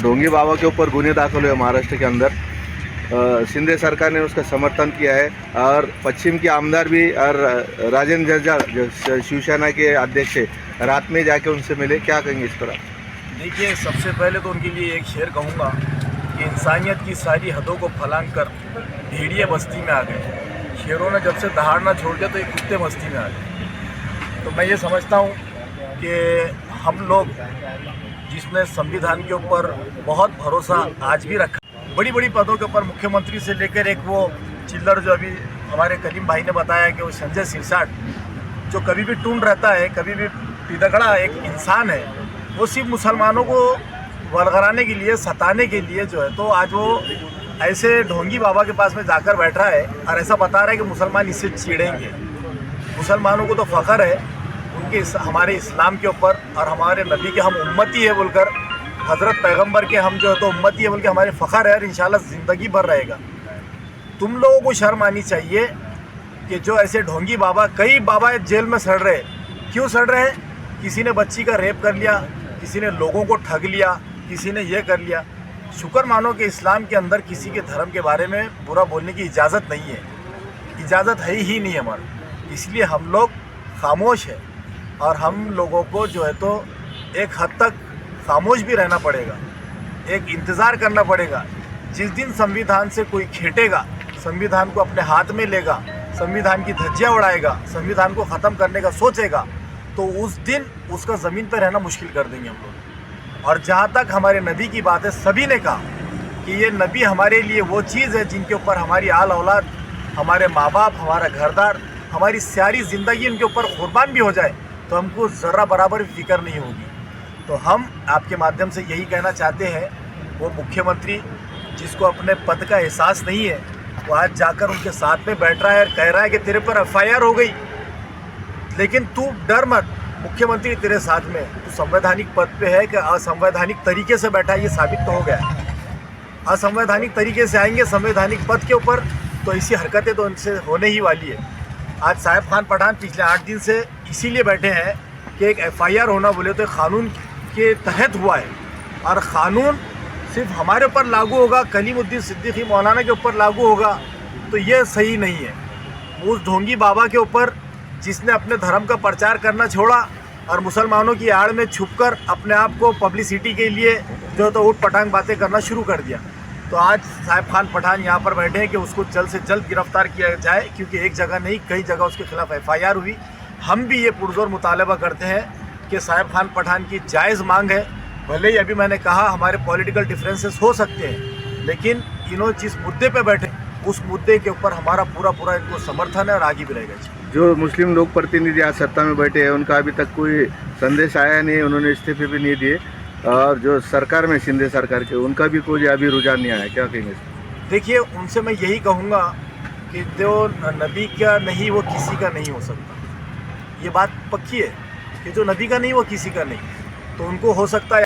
ढोंगी बाबा के ऊपर गुने दाखिल हुए महाराष्ट्र के अंदर। शिंदे सरकार ने उसका समर्थन किया है और पश्चिम के आमदार भी और राजेंद्र जरजाळ जो शिवसेना के अध्यक्ष है, रात में जाके उनसे मिले। क्या कहेंगे इस पर आप? देखिए, सबसे पहले तो उनके लिए एक शेर कहूँगा कि इंसानियत की सारी हदों को फलांग कर भेड़िए बस्ती में आ गए। शेरों ने जब से दहाड़ना छोड़ दिया तो ये कुत्ते बस्ती में आ गए। तो मैं ये समझता हूँ कि हम लोग जिसने संविधान के ऊपर बहुत भरोसा आज भी रखा, बड़ी बड़ी पदों के ऊपर मुख्यमंत्री से लेकर एक वो चिल्लर जो अभी हमारे कलीम भाई ने बताया कि वो संजय सिरसाट जो कभी भी टून रहता है, कभी भी तिदकड़ा एक इंसान है, वो सिर्फ मुसलमानों को वरगराने के लिए, सताने के लिए जो है, तो आज वो ऐसे ढोंगी बाबा के पास में जाकर बैठा है और ऐसा बता रहा है कि मुसलमान इससे चिढ़ेंगे। मुसलमानों को तो फ़ख्र है उनके हमारे इस्लाम के ऊपर और हमारे नबी के हम उम्मती है बोलकर, हज़रत पैगंबर के हम जो है तो उम्मती है बोल के हमारे फ़ख्र है और इंशाल्लाह ज़िंदगी भर रहेगा। तुम लोगों को शर्म आनी चाहिए कि जो ऐसे ढोंगी बाबा, कई बाबा जेल में सड़ रहे। क्यों सड़ रहे हैं? किसी ने बच्ची का रेप कर लिया, किसी ने लोगों को ठग लिया, किसी ने ये कर लिया। शुक्र मानो कि इस्लाम के अंदर किसी के धर्म के बारे में बुरा बोलने की इजाज़त नहीं है, इजाज़त है ही नहीं हमारी। इसलिए हम लोग खामोश हैं और हम लोगों को जो है तो एक हद तक खामोश भी रहना पड़ेगा, एक इंतज़ार करना पड़ेगा। जिस दिन संविधान से कोई खेटेगा, संविधान को अपने हाथ में लेगा, संविधान की धज्जियाँ उड़ाएगा, संविधान को ख़त्म करने का सोचेगा, तो उस दिन उसका ज़मीन पर रहना मुश्किल कर देंगे हम लोग। और जहाँ तक हमारे नबी की बात है, सभी ने कहा कि ये नबी हमारे लिए वो चीज़ है जिनके ऊपर हमारी आल औलाद, हमारे माँ बाप, हमारा घरदार, हमारी सारी ज़िंदगी उनके ऊपर कुर्बान भी हो जाए तो हमको ज़रा बराबर फिक्र नहीं होगी। तो हम आपके माध्यम से यही कहना चाहते हैं, वो मुख्यमंत्री जिसको अपने पद का एहसास नहीं है, वो आज जाकर उनके साथ में बैठ रहा है और कह रहा है कि तेरे पर FIR हो गई, लेकिन तू डर मत, मुख्यमंत्री तेरे साथ में, तू संवैधानिक पद पे है कि असंवैधानिक तरीके से बैठा है, ये साबित तो हो गया है। असंवैधानिक तरीके से आएंगे संवैधानिक पद के ऊपर तो ऐसी हरकतें तो उनसे होने ही वाली है। आज साहिब खान पठान पिछले 8 दिन से इसीलिए बैठे हैं कि एक FIR होना बोले तो कानून के तहत हुआ है और क़ानून सिर्फ हमारे ऊपर लागू होगा, कलीमुद्दीन सिद्दीकी मौलाना के ऊपर लागू होगा, तो ये सही नहीं है। उस ढोंगी बाबा के ऊपर जिसने अपने धर्म का प्रचार करना छोड़ा और मुसलमानों की आड़ में छुपकर अपने आप को पब्लिसिटी के लिए जो तो उठ पटांग बातें करना शुरू कर दिया, तो आज साहिब खान पठान यहाँ पर बैठे हैं कि उसको जल्द से जल्द गिरफ्तार किया जाए, क्योंकि एक जगह नहीं कई जगह उसके खिलाफ FIR हुई। हम भी ये पुरजोर मुतालबा करते हैं कि साहिब खान पठान की जायज़ मांग है। भले ही अभी मैंने कहा हमारे पॉलिटिकल डिफरेंसेस हो सकते हैं, लेकिन इन्होंने जिस मुद्दे पे बैठे उस मुद्दे के ऊपर हमारा पूरा इनको समर्थन है और आगे भी रहेगा। जो मुस्लिम लोक प्रतिनिधि आज सत्ता में बैठे हैं उनका अभी तक कोई संदेश आया नहीं, उन्होंने इस्तीफे भी नहीं दिए, और जो सरकार में शिंदे सरकार के उनका भी कोई अभी रुझान नहीं आया। क्या कहेंगे? देखिए, उनसे मैं यही कहूँगा कि जो नबी का नहीं वो किसी का नहीं हो सकता, ये बात पक्की है कि जो नबी का नहीं वो किसी का नहीं, तो उनको हो सकता है